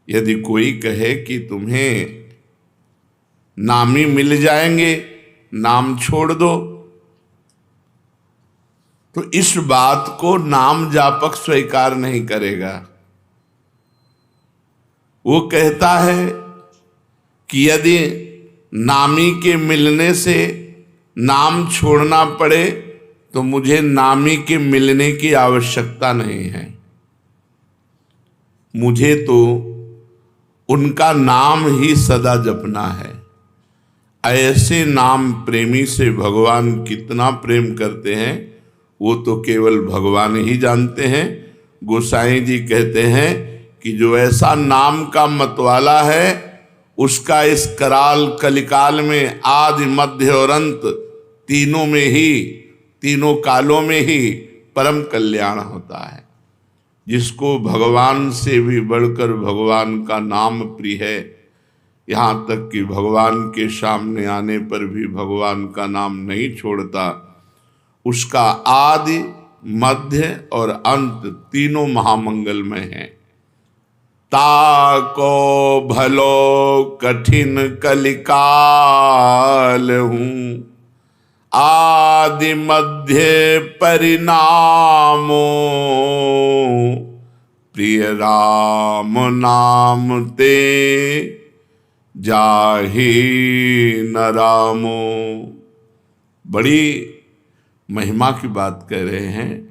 यदि कोई कहे कि तुम्हें नामी मिल जाएंगे, नाम छोड़ दो, तो इस बात को नाम जापक स्वीकार नहीं करेगा। वो कहता है कि यदि नामी के मिलने से नाम छोड़ना पड़े तो मुझे नामी के मिलने की आवश्यकता नहीं है, मुझे तो उनका नाम ही सदा जपना है। ऐसे नाम प्रेमी से भगवान कितना प्रेम करते हैं वो तो केवल भगवान ही जानते हैं। गोसाई जी कहते हैं कि जो ऐसा नाम का मतवाला है उसका इस कराल कलिकाल में आदि मध्य और अंत तीनों में ही, तीनों कालों में ही परम कल्याण होता है। जिसको भगवान से भी बढ़कर भगवान का नाम प्रिय है, यहाँ तक कि भगवान के सामने आने पर भी भगवान का नाम नहीं छोड़ता, उसका आदि मध्य और अंत तीनों महामंगलमय हैं। ताको भलो कठिन कलिकाल हूँ, आदि मध्य परिणामो, प्रिय राम नाम ते जाहि न रामो। बड़ी महिमा की बात कह रहे हैं।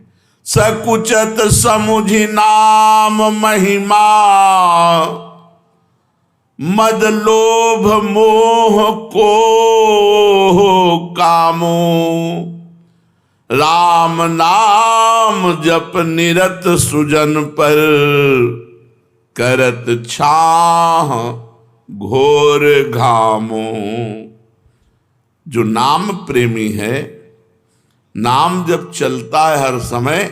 सकुचत समुझि नाम महिमा, मद लोभ मोह को कामो, राम नाम जप निरत सुजन पर, करत छाह घोर घामो। जो नाम प्रेमी है, नाम जब चलता है हर समय,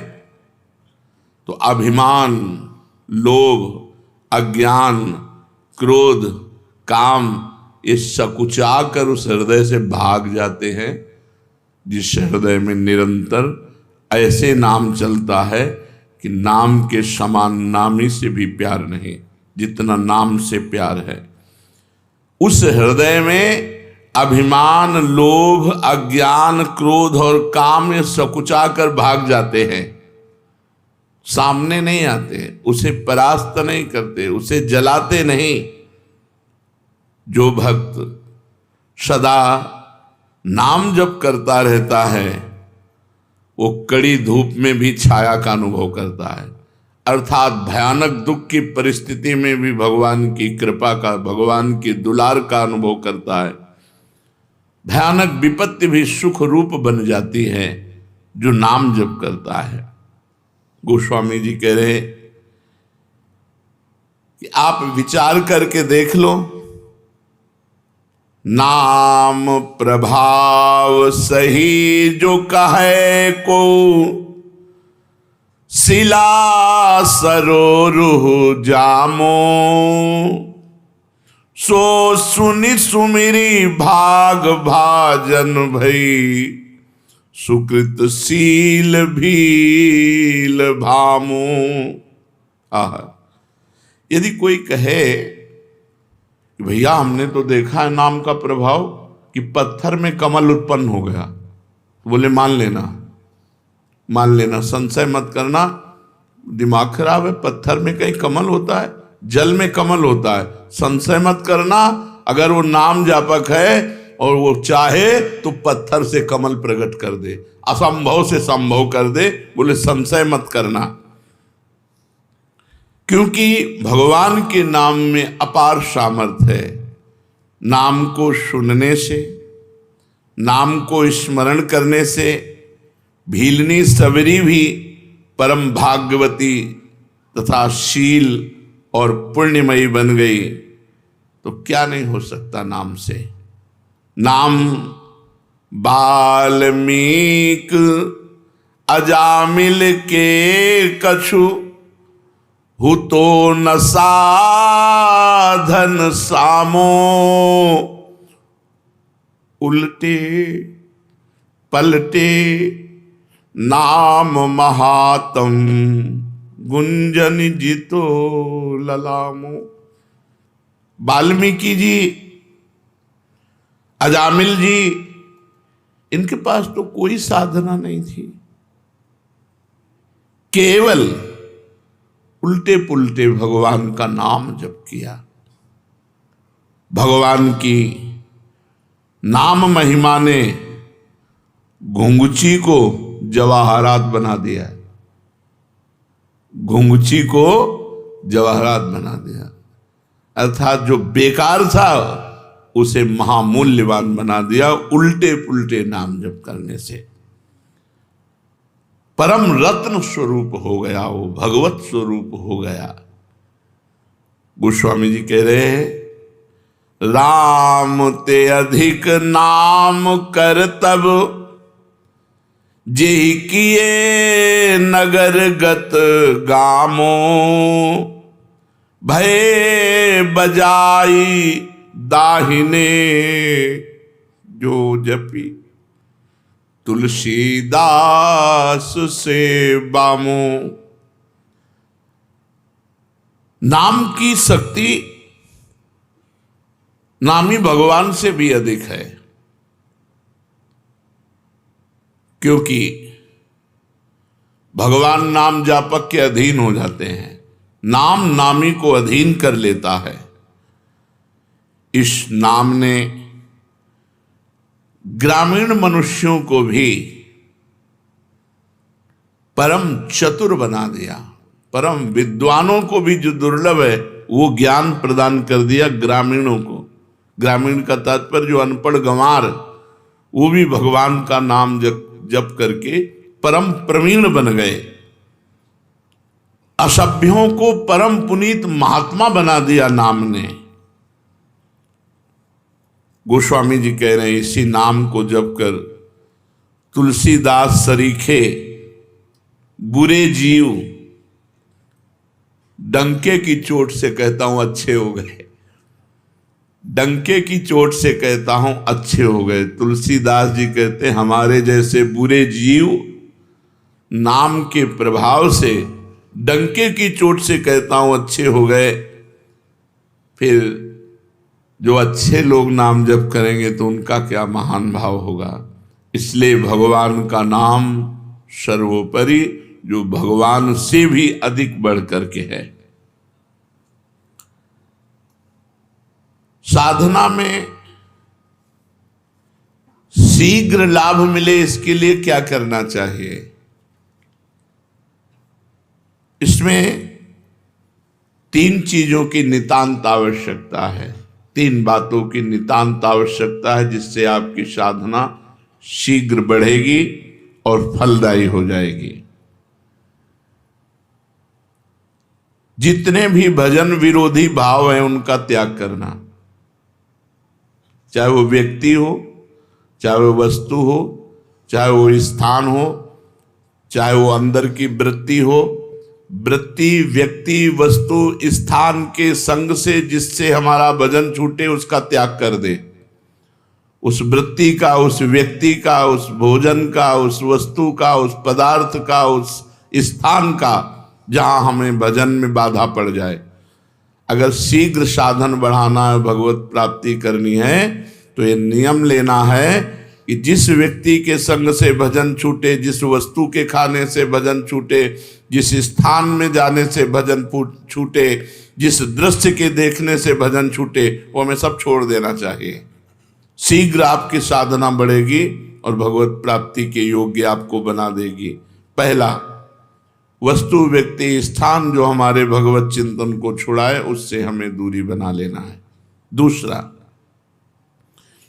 तो अभिमान, लोभ, अज्ञान, क्रोध, काम ये सकुचा कर उस हृदय से भाग जाते हैं। जिस हृदय में निरंतर ऐसे नाम चलता है कि नाम के समान नामी से भी प्यार नहीं, जितना नाम से प्यार है, उस हृदय में अभिमान, लोभ, अज्ञान, क्रोध और काम ये सकुचा कर भाग जाते हैं, सामने नहीं आते, उसे परास्त नहीं करते, उसे जलाते नहीं। जो भक्त सदा नाम जप करता रहता है वो कड़ी धूप में भी छाया का अनुभव करता है, अर्थात भयानक दुख की परिस्थिति में भी भगवान की कृपा का, भगवान की दुलार का अनुभव करता है। भयानक विपत्ति भी सुख रूप बन जाती है जो नाम जप करता है। गोस्वामी जी कह रहे कि आप विचार करके देख लो, नाम प्रभाव सही जो कहे को, शिला सरोरुह जामो, सो सुनि सुमिरी भाग भाजन भई, सुकृत शील भील भामो। आह, यदि कोई कहे कि भैया हमने तो देखा है नाम का प्रभाव कि पत्थर में कमल उत्पन्न हो गया, तो बोले मान लेना, संशय मत करना, दिमाग खराब है। पत्थर में कहीं कमल होता है? जल में कमल होता है। संशय मत करना, अगर वो नाम जापक है और वो चाहे तो पत्थर से कमल प्रकट कर दे, असंभव से संभव कर दे। बोले संशय मत करना, क्योंकि भगवान के नाम में अपार सामर्थ्य है। नाम को सुनने से, नाम को स्मरण करने से भीलनी सबरी भी परम भाग्यवती तथा शील और पुण्यमयी बन गई। तो क्या नहीं हो सकता नाम से। नाम वाल्मीक अजामिल के कछु, हु तो न साधन सामो, उल्टे पलटे नाम महातम, गुंजन जितो ललामो। वाल्मीकि जी, अजामिल जी, इनके पास तो कोई साधना नहीं थी, केवल उल्टे पुल्टे भगवान का नाम जप किया। भगवान की नाम महिमा ने घुंघची को जवाहरात बना दिया, घुंघची को जवाहरात बना दिया, अर्थात जो बेकार था उसे महामूल्यवान बना दिया उल्टे पुल्टे नाम जप करने से। परम रत्न स्वरूप हो गया, वो भगवत स्वरूप हो गया। गोस्वामी जी कह रहे हैं, राम ते अधिक नाम कर तब, जेहि किए नगर गत गामो, भय बजाई दाहिने जो जपी, तुलसीदास से बामो। नाम की शक्ति नामी भगवान से भी अधिक है, क्योंकि भगवान नाम जापक के अधीन हो जाते हैं, नाम नामी को अधीन कर लेता है। इस नाम ने ग्रामीण मनुष्यों को भी परम चतुर बना दिया, परम विद्वानों को भी जो दुर्लभ है वो ज्ञान प्रदान कर दिया ग्रामीणों को। ग्रामीण का तात्पर्य जो अनपढ़ गंवार, वो भी भगवान का नाम जप करके परम प्रवीण बन गए। असभ्यों को परम पुनीत महात्मा बना दिया नाम ने। गोस्वामी जी कह रहे हैं, इसी नाम को जप कर तुलसीदास सरीखे बुरे जीव डंके की चोट से कहता हूं अच्छे हो गए, डंके की चोट से कहता हूं अच्छे हो गए। तुलसीदास जी कहते हैं, हमारे जैसे बुरे जीव नाम के प्रभाव से डंके की चोट से कहता हूं अच्छे हो गए। फिर जो अच्छे लोग नाम जप करेंगे तो उनका क्या महान भाव होगा। इसलिए भगवान का नाम सर्वोपरि, जो भगवान से भी अधिक बढ़ करके है। साधना में शीघ्र लाभ मिले, इसके लिए क्या करना चाहिए? इसमें 3 चीजों की नितांत आवश्यकता है, 3 बातों की नितांत आवश्यकता है, जिससे आपकी साधना शीघ्र बढ़ेगी और फलदायी हो जाएगी। जितने भी भजन विरोधी भाव हैं उनका त्याग करना, चाहे वो व्यक्ति हो, चाहे वो वस्तु हो, चाहे वो स्थान हो, चाहे वो अंदर की वृत्ति हो। वृत्ति, व्यक्ति, वस्तु, स्थान के संग से जिससे हमारा भजन छूटे उसका त्याग कर दे। उस वृत्ति का, उस व्यक्ति का, उस भोजन का, उस वस्तु का, उस पदार्थ का, उस स्थान का, जहां हमें भजन में बाधा पड़ जाए। अगर शीघ्र साधन बढ़ाना है, भगवत प्राप्ति करनी है, तो ये नियम लेना है कि जिस व्यक्ति के संग से भजन छूटे, जिस वस्तु के खाने से भजन छूटे, जिस स्थान में जाने से भजन छूटे, जिस दृश्य के देखने से भजन छूटे, वो हमें सब छोड़ देना चाहिए। शीघ्र आपकी साधना बढ़ेगी और भगवत प्राप्ति के योग्य आपको बना देगी। पहला, वस्तु, व्यक्ति, स्थान जो हमारे भगवत चिंतन को छुड़ाए उससे हमें दूरी बना लेना है। दूसरा,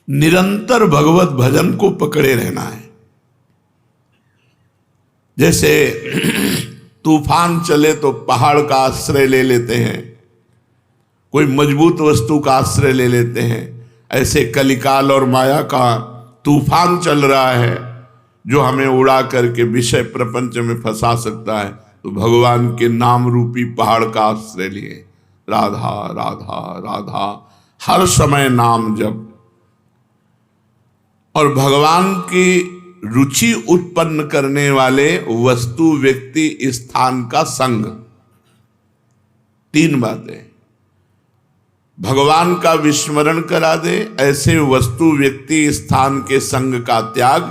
निरंतर भगवत भजन को पकड़े रहना है। जैसे तूफान चले तो पहाड़ का आश्रय ले लेते हैं, कोई मजबूत वस्तु का आश्रय ले लेते हैं, ऐसे कलिकाल और माया का तूफान चल रहा है जो हमें उड़ा करके विषय प्रपंच में फंसा सकता है। तो भगवान के नाम रूपी पहाड़ का आश्रय लिए, राधा राधा राधा, हर समय नाम जप, और भगवान की रुचि उत्पन्न करने वाले वस्तु, व्यक्ति, स्थान का संग। 3 बातें। भगवान का विस्मरण करा दे, ऐसे वस्तु व्यक्ति स्थान के संग का त्याग,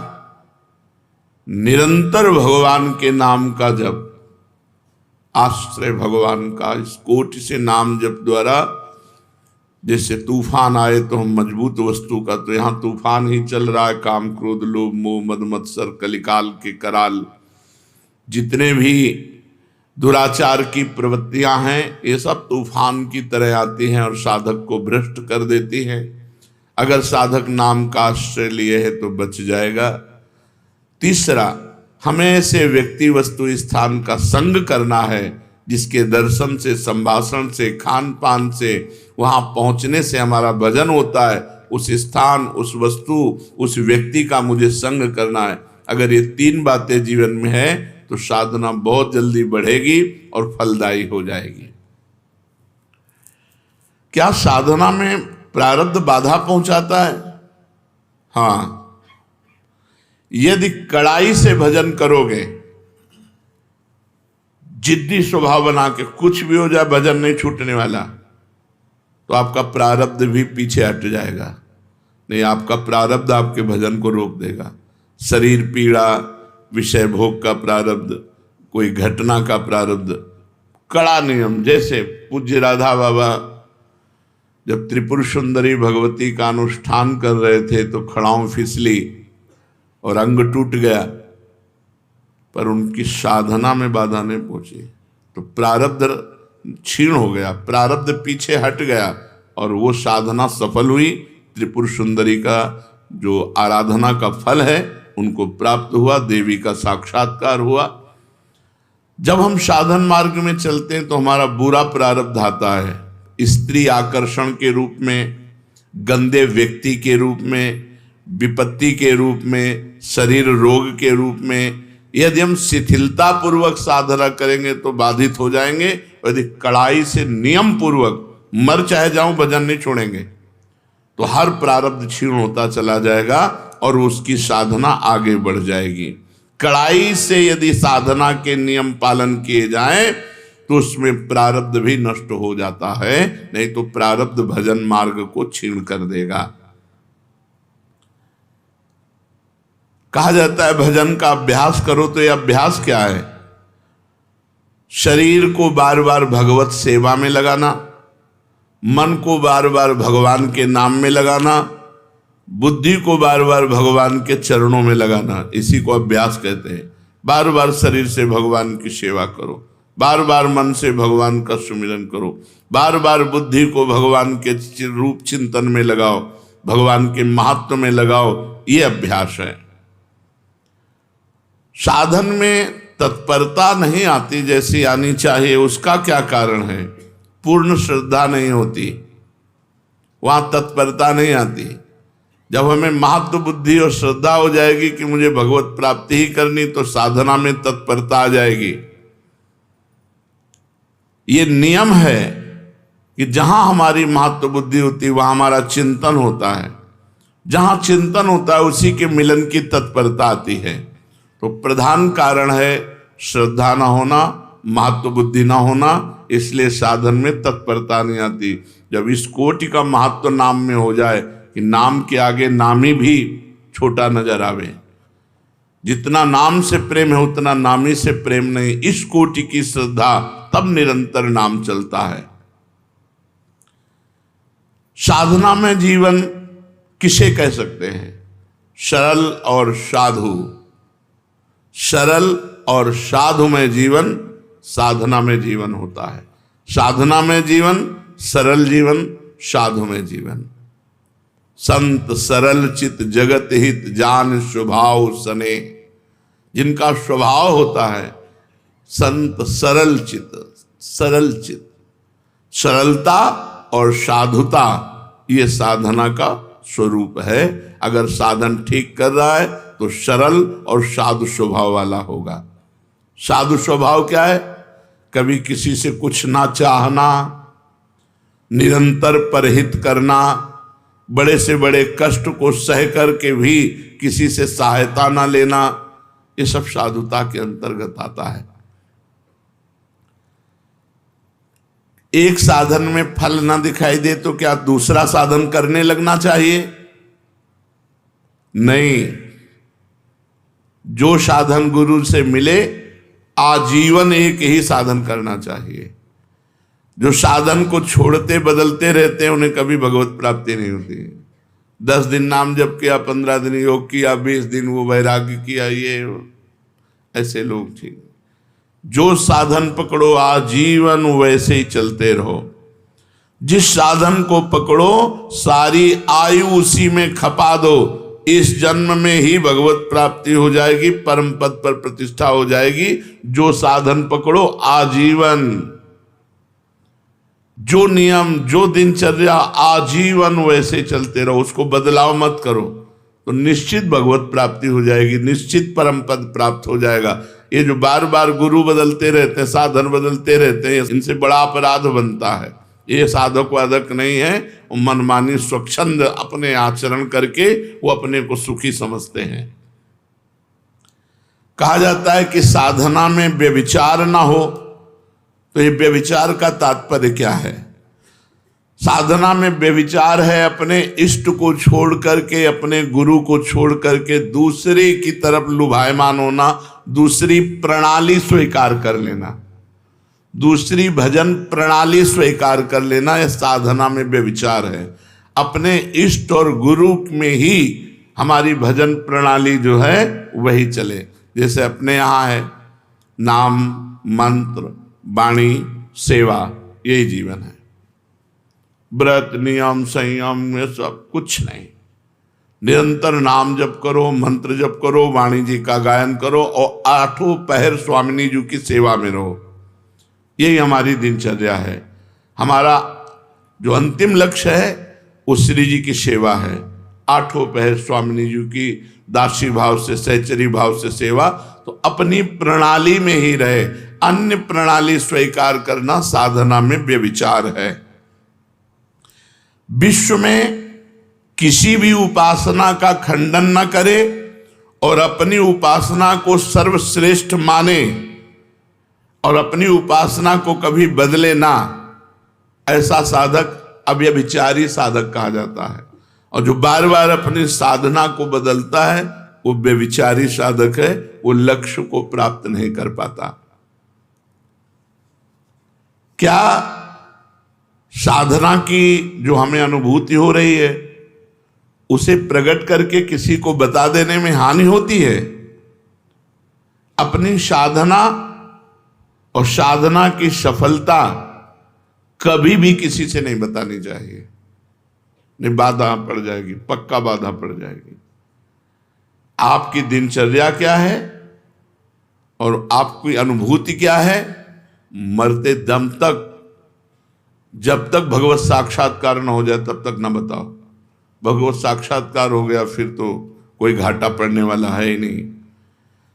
निरंतर भगवान के नाम का जप, आश्रय भगवान का इस कोटि से नाम जप द्वारा जैसे तूफान आए तो हम मजबूत वस्तु का, तो यहां तूफान ही चल रहा है, काम क्रोध लोभ मोह मद मत्सर कलिकाल के कराल, जितने भी दुराचार की प्रवृत्तियां हैं ये सब तूफान की तरह आती हैं और साधक को भ्रष्ट कर देती हैं। अगर साधक नाम का आश्रय लिए है तो बच जाएगा। तीसरा, हमें ऐसे व्यक्ति वस्तु स्थान का संग करना है जिसके दर्शन से, संभाषण से, खान पान से, वहां पहुंचने से हमारा भजन होता है। उस स्थान, उस वस्तु, उस व्यक्ति का मुझे संग करना है। अगर ये तीन बातें जीवन में है तो साधना बहुत जल्दी बढ़ेगी और फलदायी हो जाएगी। क्या साधना में प्रारब्ध बाधा पहुंचाता है? हाँ, यदि कड़ाई से भजन करोगे, जिद्दी स्वभाव बना के, कुछ भी हो जाए भजन नहीं छूटने वाला, तो आपका प्रारब्ध भी पीछे हट जाएगा। नहीं, आपका प्रारब्ध आपके भजन को रोक देगा। शरीर पीड़ा, विषय भोग का प्रारब्ध, कोई घटना का प्रारब्ध, कड़ा नियम। जैसे पूज्य राधा बाबा जब त्रिपुर सुंदरी भगवती का अनुष्ठान कर रहे थे तो खड़ाऊं फिसली और अंग टूट गया, पर उनकी साधना में बाधा नहीं पहुंची, तो प्रारब्ध क्षीण हो गया, प्रारब्ध पीछे हट गया और वो साधना सफल हुई। त्रिपुर सुंदरी का जो आराधना का फल है उनको प्राप्त हुआ, देवी का साक्षात्कार हुआ। जब हम साधन मार्ग में चलते हैं तो हमारा बुरा प्रारब्ध आता है, स्त्री आकर्षण के रूप में, गंदे व्यक्ति के रूप में, विपत्ति के रूप में, शरीर रोग के रूप में। यदि हम शिथिलता पूर्वक साधना करेंगे तो बाधित हो जाएंगे, यदि कड़ाई से नियम पूर्वक, मर चाहे जाऊं भजन नहीं छोड़ेंगे, तो हर प्रारब्ध क्षीण होता चला जाएगा और उसकी साधना आगे बढ़ जाएगी। कड़ाई से यदि साधना के नियम पालन किए जाएं तो उसमें प्रारब्ध भी नष्ट हो जाता है, नहीं तो प्रारब्ध भजन मार्ग को क्षीण कर देगा। कहा जाता है भजन का अभ्यास करो, तो यह अभ्यास क्या है? शरीर को बार बार भगवत सेवा में लगाना, मन को बार बार भगवान के नाम में लगाना, बुद्धि को बार बार भगवान के चरणों में लगाना, इसी को अभ्यास कहते हैं। बार बार शरीर से भगवान की सेवा करो, बार बार मन से भगवान का सुमिरन करो, बार बार बुद्धि को भगवान के रूप चिंतन में लगाओ, भगवान के महत्व में लगाओ, ये अभ्यास है। साधन में तत्परता नहीं आती जैसी आनी चाहिए, उसका क्या कारण है? पूर्ण श्रद्धा नहीं होती, वहां तत्परता नहीं आती। जब हमें महत्व बुद्धि और श्रद्धा हो जाएगी कि मुझे भगवत प्राप्ति ही करनी, तो साधना में तत्परता आ जाएगी। ये नियम है कि जहां हमारी महत्व बुद्धि होती है वहां हमारा चिंतन होता है, जहां चिंतन होता है उसी के मिलन की तत्परता आती है। तो प्रधान कारण है श्रद्धा ना होना, महत्व बुद्धि ना होना, इसलिए साधन में तत्परता नहीं आती। जब इस कोटि का महत्व नाम में हो जाए कि नाम के आगे नामी भी छोटा नजर आवे, जितना नाम से प्रेम है उतना नामी से प्रेम नहीं, इस कोटि की श्रद्धा, तब निरंतर नाम चलता है। साधना में जीवन किसे कह सकते हैं? सरल और साधु। सरल और साधु में जीवन साधना में जीवन होता है। साधना में जीवन, सरल जीवन, साधु में जीवन। संत सरल चित जगत हित जान स्वभाव सने, जिनका स्वभाव होता है संत सरल चित, सरल चित, सरलता और साधुता, ये साधना का स्वरूप है। अगर साधन ठीक कर रहा है तो सरल और साधु स्वभाव वाला होगा। साधु स्वभाव क्या है? कभी किसी से कुछ ना चाहना, निरंतर परहित करना, बड़े से बड़े कष्ट को सह करके भी किसी से सहायता ना लेना, ये सब साधुता के अंतर्गत आता है। एक साधन में फल ना दिखाई दे तो क्या दूसरा साधन करने लगना चाहिए? नहीं, जो साधन गुरु से मिले आजीवन एक ही साधन करना चाहिए। जो साधन को छोड़ते बदलते रहते हैं उन्हें कभी भगवत प्राप्ति नहीं होती। 10 दिन नाम जप किया, 15 दिन योग किया, 20 दिन वो वैराग्य किया, ये ऐसे लोग ठीक। जो साधन पकड़ो आजीवन वैसे ही चलते रहो। जिस साधन को पकड़ो सारी आयु उसी में खपा दो, इस जन्म में ही भगवत प्राप्ति हो जाएगी, परम पद पर प्रतिष्ठा हो जाएगी। जो साधन पकड़ो आजीवन, जो नियम जो दिनचर्या आजीवन वैसे चलते रहो, उसको बदलाव मत करो, तो निश्चित भगवत प्राप्ति हो जाएगी, निश्चित परम पद प्राप्त हो जाएगा। ये जो बार बार गुरु बदलते रहते हैं, साधन बदलते रहते हैं, इनसे बड़ा अपराध बनता है। ये साधक वादक नहीं है, वो मनमानी स्वच्छंद अपने आचरण करके वो अपने को सुखी समझते हैं। कहा जाता है कि साधना में व्यभिचार ना हो, तो ये व्यभिचार का तात्पर्य क्या है? साधना में व्यभिचार है अपने इष्ट को छोड़ करके, अपने गुरु को छोड़ करके दूसरे की तरफ लुभायमान होना, दूसरी प्रणाली स्वीकार कर लेना, दूसरी भजन प्रणाली स्वीकार कर लेना, यह साधना में व्यभिचार है। अपने इष्ट और गुरु में ही हमारी भजन प्रणाली जो है वही चले। जैसे अपने यहाँ है नाम मंत्र वाणी सेवा, यही जीवन है। व्रत नियम संयम ये सब कुछ नहीं। निरंतर नाम जप करो, मंत्र जप करो, वाणी जी का गायन करो और 8 पहर स्वामिनी जी की सेवा में रहो। यही हमारी दिनचर्या है। हमारा जो अंतिम लक्ष्य है वो श्री जी की सेवा है। 8 पहर स्वामिनी जी की दासी भाव से सहचरी भाव से सेवा, तो अपनी प्रणाली में ही रहे। अन्य प्रणाली स्वीकार करना साधना में व्यभिचार है। विश्व में किसी भी उपासना का खंडन न करे और अपनी उपासना को सर्वश्रेष्ठ माने और अपनी उपासना को कभी बदले ना, ऐसा साधक अव्यभिचारी साधक कहा जाता है। और जो बार बार अपनी साधना को बदलता है वो व्यभिचारी साधक है, वो लक्ष्य को प्राप्त नहीं कर पाता। क्या साधना की जो हमें अनुभूति हो रही है उसे प्रकट करके किसी को बता देने में हानि होती है? अपनी साधना और साधना की सफलता कभी भी किसी से नहीं बतानी चाहिए, नहीं बाधा पड़ जाएगी, पक्का बाधा पड़ जाएगी। आपकी दिनचर्या क्या है और आपकी अनुभूति क्या है, मरते दम तक, जब तक भगवत साक्षात्कार न हो जाए तब तक न बताओ। भगवत साक्षात्कार हो गया फिर तो कोई घाटा पड़ने वाला है ही नहीं।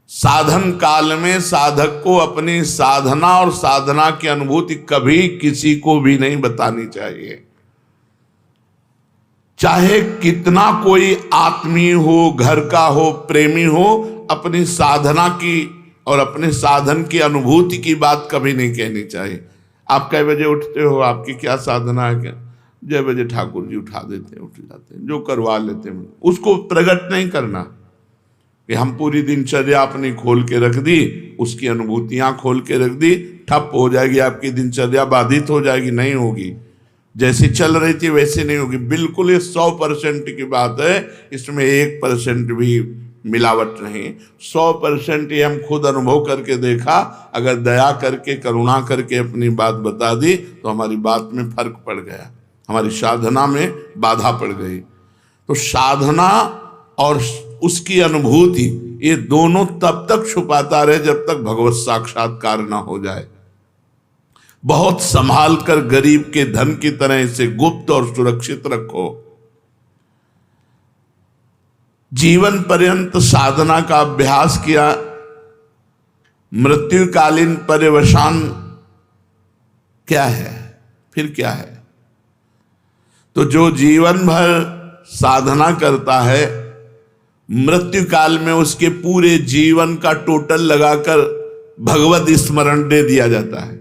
साधन काल में साधक को अपनी साधना और साधना की अनुभूति कभी किसी को भी नहीं बतानी चाहिए। चाहे कितना कोई आत्मीय हो, घर का हो, प्रेमी हो, अपनी साधना की और अपने साधन की अनुभूति की बात कभी नहीं कहनी चाहिए। आप कै बजे उठते हो, आपकी क्या साधना है, क्या जय बजे ठाकुर जी उठा देते हैं, उठ जाते हैं, जो करवा लेते हैं, उसको प्रकट नहीं करना कि हम पूरी दिनचर्या अपनी खोल के रख दी, उसकी अनुभूतियां खोल के रख दी, ठप हो जाएगी आपकी दिनचर्या, बाधित हो जाएगी, नहीं होगी। जैसी चल रही थी वैसे नहीं होगी। बिल्कुल ये 100% की बात है, इसमें 1% भी मिलावट नहीं। 100% ये हम खुद अनुभव करके देखा। अगर दया करके करुणा करके अपनी बात बता दी तो हमारी बात में फर्क पड़ गया, हमारी साधना में बाधा पड़ गई। तो साधना और उसकी अनुभूति ये दोनों तब तक छुपाता रहे जब तक भगवत साक्षात्कार ना हो जाए। बहुत संभाल कर गरीब के धन की तरह इसे गुप्त और सुरक्षित रखो। जीवन पर्यंत साधना का अभ्यास किया, मृत्युकालीन पर्यवसान क्या है, फिर क्या है? तो जो जीवन भर साधना करता है, मृत्यु काल में उसके पूरे जीवन का टोटल लगाकर भगवत स्मरण दे दिया जाता है।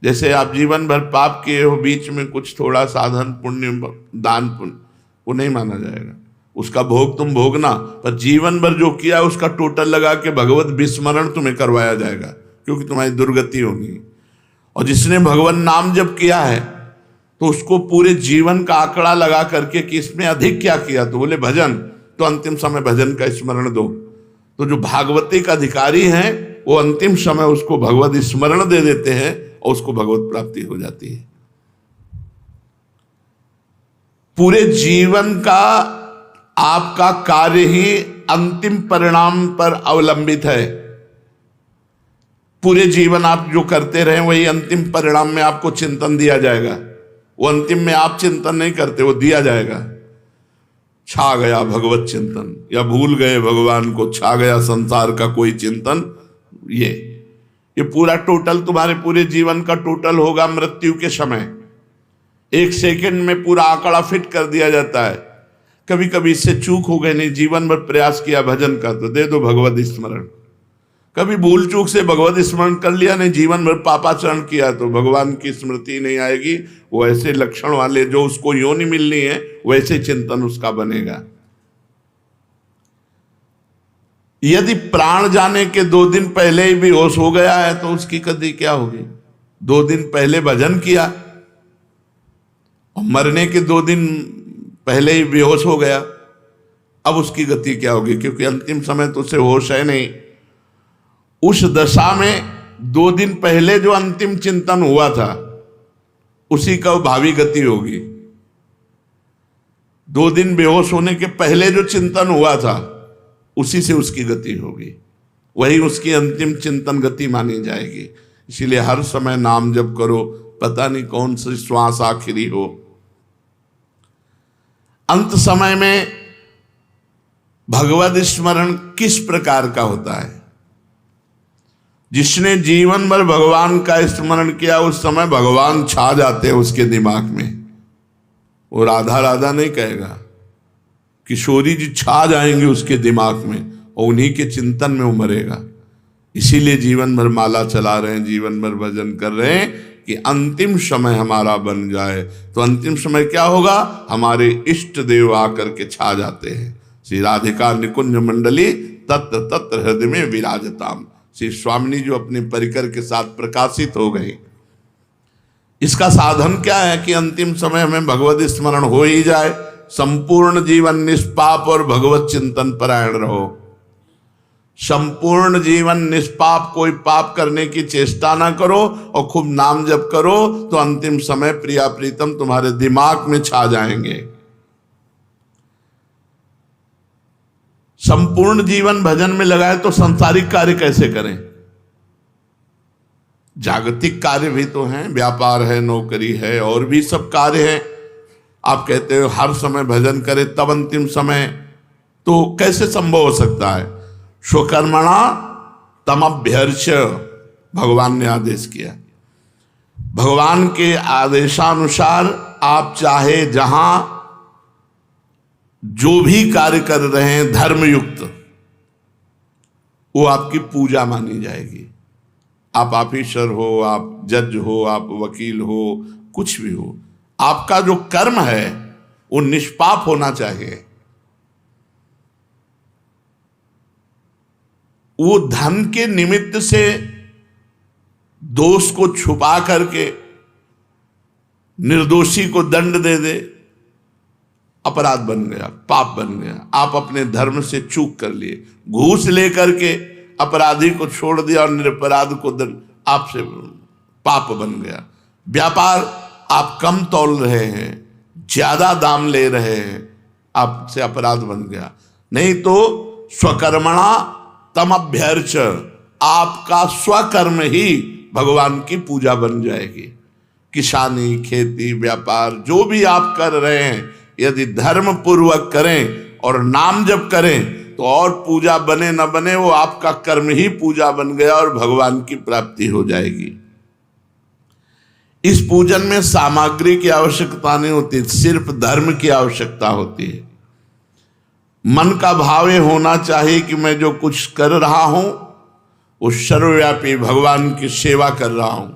जैसे आप जीवन भर पाप किए हो, बीच में कुछ थोड़ा साधन पुण्य दान पुण्य, वो नहीं माना जाएगा। उसका भोग तुम भोगना, पर जीवन भर जो किया उसका टोटल लगा के भगवत विस्मरण तुम्हें करवाया जाएगा, क्योंकि तुम्हारी दुर्गति होगी। और जिसने भगवान नाम जप किया है तो उसको पूरे जीवन का आंकड़ा लगा करके कि इसमें अधिक क्या किया, तो बोले भजन, तो अंतिम समय भजन का स्मरण दो। तो जो भागवती का अधिकारी हैं वो अंतिम समय उसको भगवत स्मरण दे देते हैं और उसको भगवत प्राप्ति हो जाती है। पूरे जीवन का आपका कार्य ही अंतिम परिणाम पर अवलंबित है। पूरे जीवन आप जो करते रहे वही अंतिम परिणाम में आपको चिंतन दिया जाएगा। वो अंतिम में आप चिंतन नहीं करते, वो दिया जाएगा। छा गया भगवत चिंतन, या भूल गए भगवान को, छा गया संसार का कोई चिंतन। ये पूरा टोटल तुम्हारे पूरे जीवन का टोटल होगा मृत्यु के समय। 1 सेकंड में पूरा आंकड़ा फिट कर दिया जाता है। कभी कभी इससे चूक हो गई, नहीं जीवन भर प्रयास किया भजन का, तो दे दो भगवत स्मरण। कभी भूल चूक से भगवत स्मरण कर लिया, नहीं जीवन भर पापाचरण किया, तो भगवान की स्मृति नहीं आएगी। वो ऐसे लक्षण वाले जो उसको योनि मिलनी है वैसे चिंतन उसका बनेगा। यदि प्राण जाने के 2 दिन पहले ही बेहोश हो गया है तो उसकी गति क्या होगी? 2 दिन पहले भजन किया और मरने के 2 दिन पहले ही बेहोश हो गया, अब उसकी गति क्या होगी? क्योंकि अंतिम समय तो उसे होश है नहीं। उस दशा में 2 दिन पहले जो अंतिम चिंतन हुआ था उसी का भावी गति होगी। 2 दिन बेहोश होने के पहले जो चिंतन हुआ था उसी से उसकी गति होगी, वही उसकी अंतिम चिंतन गति मानी जाएगी। इसीलिए हर समय नाम जप करो, पता नहीं कौन सी श्वास आखिरी हो। अंत समय में भगवत स्मरण किस प्रकार का होता है? जिसने जीवन भर भगवान का स्मरण किया उस समय भगवान छा जाते हैं उसके दिमाग में। वो राधा राधा नहीं कहेगा, किशोरी जी छा जाएंगे उसके दिमाग में और उन्हीं के चिंतन में उमरेगा। इसीलिए जीवन भर माला चला रहे हैं, जीवन भर भजन कर रहे हैं कि अंतिम समय हमारा बन जाए। तो अंतिम समय क्या होगा? हमारे इष्ट देव आकर के छा जाते हैं। श्री राधिका निकुंज मंडली तत्र तत्र हृदय में विराजताम। श्री स्वामिनी जो अपने परिकर के साथ प्रकाशित हो गए। इसका साधन क्या है कि अंतिम समय में भगवत स्मरण हो ही जाए। संपूर्ण जीवन निष्पाप और भगवत चिंतन परायण रहो। संपूर्ण जीवन निष्पाप, कोई पाप करने की चेष्टा ना करो और खूब नाम जप करो, तो अंतिम समय प्रिया प्रीतम तुम्हारे दिमाग में छा जाएंगे। संपूर्ण जीवन भजन में लगाए तो सांसारिक कार्य कैसे करें? जागतिक कार्य भी तो हैं, व्यापार है, नौकरी है, और भी सब कार्य है। आप कहते हो हर समय भजन करे तब अंतिम समय, तो कैसे संभव हो सकता है? स्वकर्मणा तमभ्यर्च्य भगवान ने आदेश किया। भगवान के आदेशानुसार आप चाहे जहां जो भी कार्य कर रहे हैं धर्मयुक्त, वो आपकी पूजा मानी जाएगी। आप ऑफिसर हो, आप जज हो, आप वकील हो, कुछ भी हो, आपका जो कर्म है वो निष्पाप होना चाहिए। वो धन के निमित्त से दोष को छुपा करके निर्दोषी को दंड दे दे, अपराध बन गया, पाप बन गया। आप अपने धर्म से चूक कर लिए, घूस लेकर के अपराधी को छोड़ दिया और निरपराध को दंड, आपसे पाप बन गया। व्यापार आप कम तौल रहे हैं, ज्यादा दाम ले रहे हैं, आपसे अपराध बन गया। नहीं तो स्वकर्मणा तमभ्यर्च, आपका स्वकर्म ही भगवान की पूजा बन जाएगी। किसानी, खेती, व्यापार जो भी आप कर रहे हैं, यदि धर्म पूर्वक करें और नाम जप करें तो और पूजा बने न बने, वो आपका कर्म ही पूजा बन गया और भगवान की प्राप्ति हो जाएगी। इस पूजन में सामग्री की आवश्यकता नहीं होती, सिर्फ धर्म की आवश्यकता होती है। मन का भाव ये होना चाहिए कि मैं जो कुछ कर रहा हूं वो सर्वव्यापी भगवान की सेवा कर रहा हूं।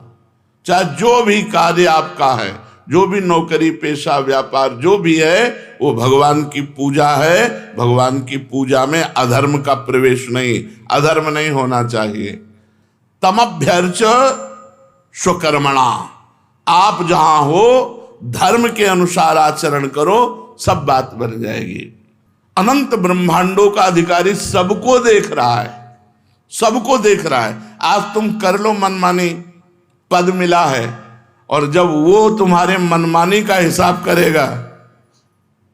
चाहे जो भी कार्य आपका है, जो भी नौकरी पेशा व्यापार जो भी है, वो भगवान की पूजा है। भगवान की पूजा में अधर्म का प्रवेश नहीं, अधर्म नहीं होना चाहिए। तमभ्यर्च स्वकर्मणा, आप जहां हो धर्म के अनुसार आचरण करो, सब बात बन जाएगी। अनंत ब्रह्मांडों का अधिकारी सबको देख रहा है, सबको देख रहा है। आज तुम कर लो मनमानी, पद मिला है, और जब वो तुम्हारे मनमानी का हिसाब करेगा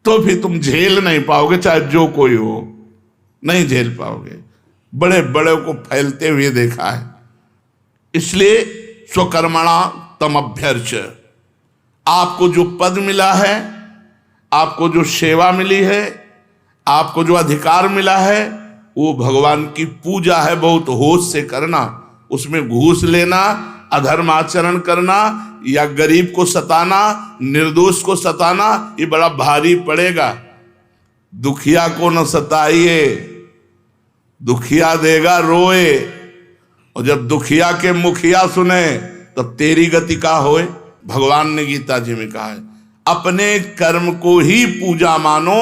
तो फिर तुम झेल नहीं पाओगे, चाहे जो कोई हो, नहीं झेल पाओगे। बड़े बड़े को फैलते हुए देखा है। इसलिए स्वकर्मणा तमभ्यर्च, आपको जो पद मिला है, आपको जो सेवा मिली है, आपको जो अधिकार मिला है, वो भगवान की पूजा है। बहुत होश से करना, उसमें घूस लेना, अधर्म आचरण करना या गरीब को सताना, निर्दोष को सताना, ये बड़ा भारी पड़ेगा। दुखिया को न सताइए, दुखिया देगा रोए, और जब दुखिया के मुखिया सुने तब तेरी गति का होए। भगवान ने गीता जी में कहा है, अपने कर्म को ही पूजा मानो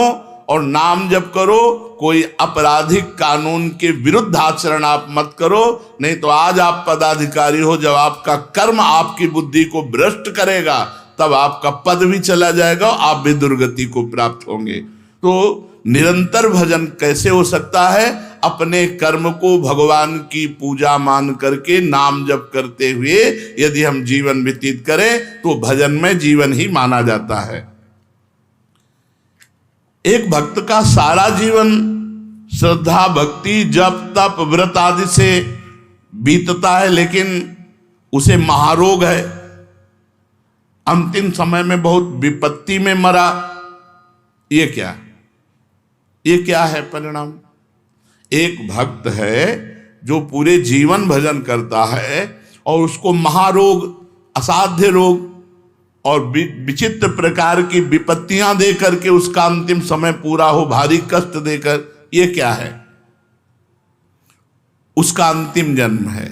और नाम जप करो। कोई आपराधिक कानून के विरुद्ध आचरण आप मत करो, नहीं तो आज आप पदाधिकारी हो, जब आपका कर्म आपकी बुद्धि को भ्रष्ट करेगा तब आपका पद भी चला जाएगा, आप भी दुर्गति को प्राप्त होंगे। तो निरंतर भजन कैसे हो सकता है? अपने कर्म को भगवान की पूजा मान करके नाम जप करते हुए यदि हम जीवन व्यतीत करें तो भजन में जीवन ही माना जाता है। एक भक्त का सारा जीवन श्रद्धा भक्ति जप तप व्रत आदि से बीतता है, लेकिन उसे महारोग है, अंतिम समय में बहुत विपत्ति में मरा। ये क्या है परिणाम? एक भक्त है जो पूरे जीवन भजन करता है और उसको महारोग, असाध्य रोग और विचित्र प्रकार की विपत्तियां दे करके उसका अंतिम समय पूरा हो, भारी कष्ट देकर, ये क्या है? उसका अंतिम जन्म है।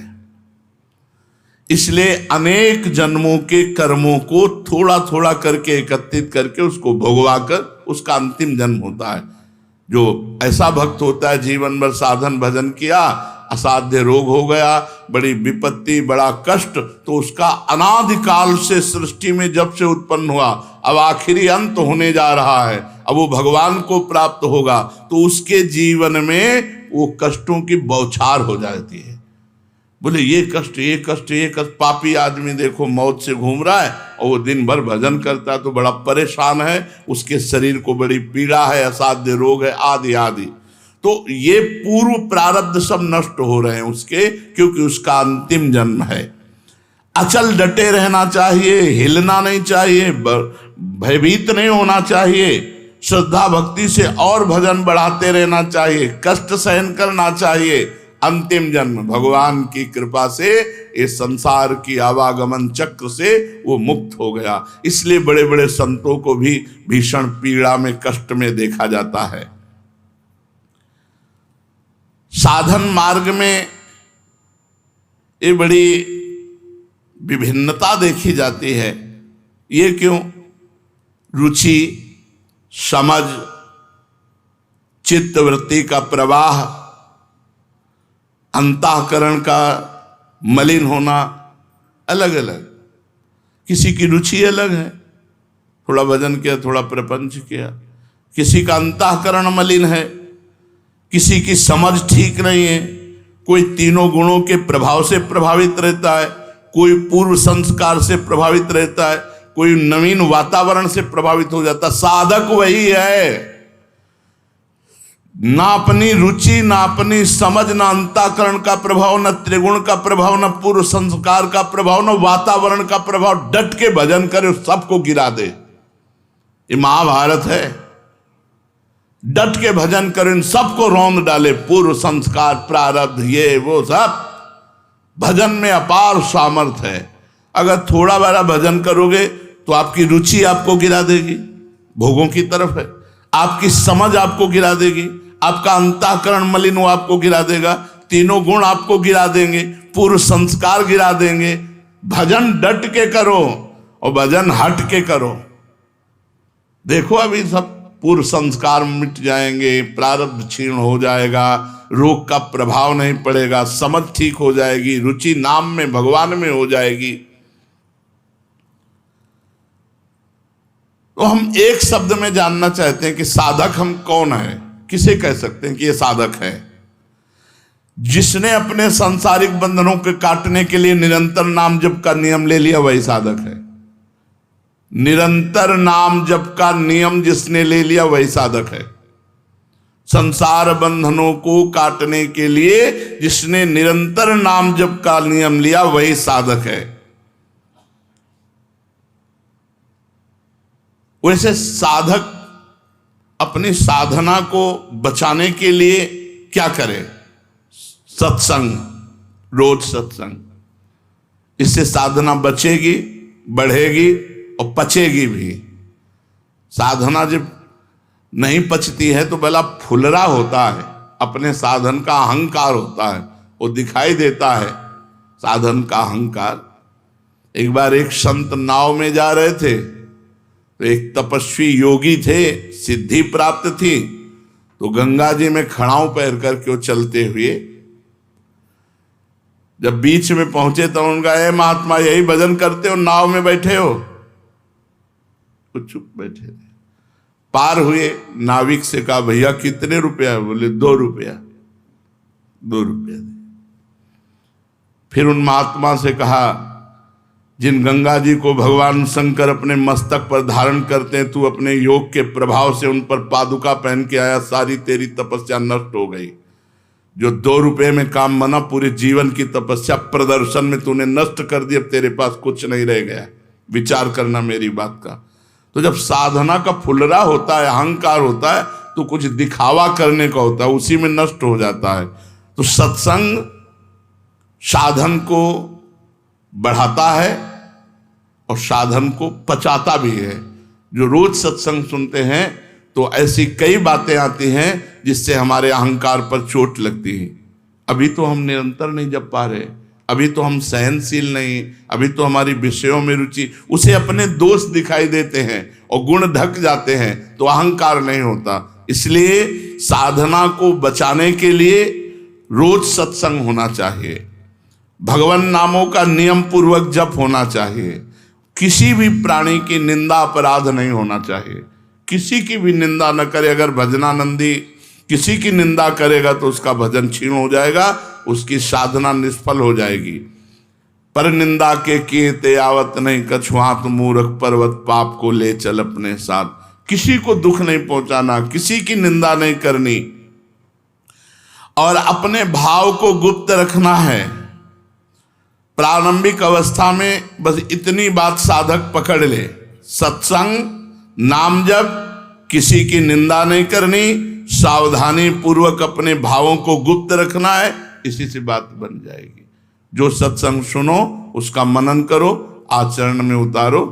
इसलिए अनेक जन्मों के कर्मों को थोड़ा थोड़ा करके एकत्रित करके उसको भोगवा कर उसका अंतिम जन्म होता है। जो ऐसा भक्त होता है जीवन भर साधन भजन किया, असाध्य रोग हो गया, बड़ी विपत्ति, बड़ा कष्ट, तो उसका अनादिकाल से सृष्टि में जब से उत्पन्न हुआ, अब आखिरी अंत होने जा रहा है, अब वो भगवान को प्राप्त होगा, तो उसके जीवन में वो कष्टों की बौछार हो जाती है। बोले ये कष्ट, ये कष्ट, ये कष्ट। पापी आदमी देखो मौत से घूम रहा है और वो दिन भर भजन करता है तो बड़ा परेशान है, उसके शरीर को बड़ी पीड़ा है, असाध्य रोग है, आदि आदि। तो ये पूर्व प्रारब्ध सब नष्ट हो रहे हैं उसके, क्योंकि उसका अंतिम जन्म है। अचल डटे रहना चाहिए, हिलना नहीं चाहिए, भयभीत नहीं होना चाहिए, श्रद्धा भक्ति से और भजन बढ़ाते रहना चाहिए, कष्ट सहन करना चाहिए। अंतिम जन्म भगवान की कृपा से इस संसार की आवागमन चक्र से वो मुक्त हो गया। इसलिए बड़े बड़े संतों को भी भीषण पीड़ा में, कष्ट में देखा जाता है। साधन मार्ग में ये बड़ी विभिन्नता देखी जाती है। ये क्यों? रुचि, समझ, चित्तवृत्ति का प्रवाह, अंतःकरण का मलिन होना अलग अलग। किसी की रुचि अलग है, थोड़ा भजन किया, थोड़ा प्रपंच किया। किसी का अंतःकरण मलिन है, किसी की समझ ठीक नहीं है, कोई तीनों गुणों के प्रभाव से प्रभावित रहता है, कोई पूर्व संस्कार से प्रभावित रहता है, कोई नवीन वातावरण से प्रभावित हो जाता। साधक वही है, ना अपनी रुचि, ना अपनी समझ, ना अंतःकरण का प्रभाव, न त्रिगुण का प्रभाव, न पूर्व संस्कार का प्रभाव, न वातावरण का प्रभाव, डट के भजन करे, सबको गिरा दे। ये महाभारत है। डट के भजन करे, इन सबको रौंद डाले, पूर्व संस्कार, प्रारब्ध, ये वो सब। भजन में अपार सामर्थ्य है। अगर थोड़ा बड़ा भजन करोगे तो आपकी रुचि आपको गिरा देगी, भोगों की तरफ है, आपकी समझ आपको गिरा देगी, आपका अंतःकरण मलिन वो आपको गिरा देगा, तीनों गुण आपको गिरा देंगे, पूर्व संस्कार गिरा देंगे, भजन डट के करो और भजन हट के करो। देखो अभी सब पूर्व संस्कार मिट जाएंगे, प्रारब्ध क्षीण हो जाएगा, रोग का प्रभाव नहीं पड़ेगा, समझ ठीक हो जाएगी, रुचि नाम में भगवान में हो जाएगी। तो हम एक शब्द में जानना चाहते हैं कि साधक हम कौन है। किसे कह सकते हैं कि ये साधक है? जिसने अपने सांसारिक बंधनों के काटने के लिए निरंतर नाम जप का नियम ले लिया, वही साधक है। निरंतर नाम जप का नियम जिसने ले लिया, वही साधक है। संसार बंधनों को काटने के लिए जिसने निरंतर नाम जप का नियम लिया, वही साधक है। वैसे साधक अपनी साधना को बचाने के लिए क्या करे? सत्संग, रोज सत्संग। इससे साधना बचेगी, बढ़ेगी और पचेगी भी। साधना जब नहीं पचती है तो भला फुलरा होता है, अपने साधन का अहंकार होता है, वो दिखाई देता है साधन का अहंकार। एक बार एक संत नाव में जा रहे थे तो एक तपस्वी योगी थे, सिद्धि प्राप्त थी, तो गंगा जी में खड़ाऊ पैर करके वो चलते हुए जब बीच में पहुंचे तो उनका, ए महात्मा यही भजन करते हो, नाव में बैठे हो? कुछ चुप बैठे थे। पार हुए, नाविक से कहा भैया कितने रुपया? बोले 2 रुपया। 2 रुपया दे। फिर उन महात्मा से कहा, जिन गंगा जी को भगवान शंकर अपने मस्तक पर धारण करते हैं, तू अपने योग के प्रभाव से उन पर पादुका पहन के आया, सारी तेरी तपस्या नष्ट हो गई। जो 2 रुपये में काम बना, पूरे जीवन की तपस्या प्रदर्शन में तूने नष्ट कर दी, अब तेरे पास कुछ नहीं रह गया। विचार करना मेरी बात का। तो जब साधना का फुलरा होता है, अहंकार होता है, तो कुछ दिखावा करने का होता है, उसी में नष्ट हो जाता है। तो सत्संग साधन को बढ़ाता है और साधन को पचाता भी है। जो रोज सत्संग सुनते हैं तो ऐसी कई बातें आती हैं जिससे हमारे अहंकार पर चोट लगती है। अभी तो हम निरंतर नहीं जप पा रहे, अभी तो हम सहनशील नहीं, अभी तो हमारी विषयों में रुचि, उसे अपने दोष दिखाई देते हैं और गुण ढक जाते हैं, तो अहंकार नहीं होता। इसलिए साधना को बचाने के लिए रोज सत्संग होना चाहिए, भगवान नामों का नियम पूर्वक जप होना चाहिए, किसी भी प्राणी की निंदा अपराध नहीं होना चाहिए, किसी की भी निंदा न करे। अगर भजनानंदी किसी की निंदा करेगा तो उसका भजन क्षीण हो जाएगा, उसकी साधना निष्फल हो जाएगी। पर निंदा के किए ते आवत नहीं, कछुआत मूर्ख पर्वत पाप को ले चल अपने साथ। किसी को दुख नहीं पहुंचाना, किसी की निंदा नहीं करनी और अपने भाव को गुप्त रखना है। प्रारंभिक अवस्था में बस इतनी बात साधक पकड़ ले, सत्संग, नाम जप, किसी की निंदा नहीं करनी, सावधानी पूर्वक अपने भावों को गुप्त रखना है, इसी से बात बन जाएगी। जो सत्संग सुनो उसका मनन करो, आचरण में उतारो।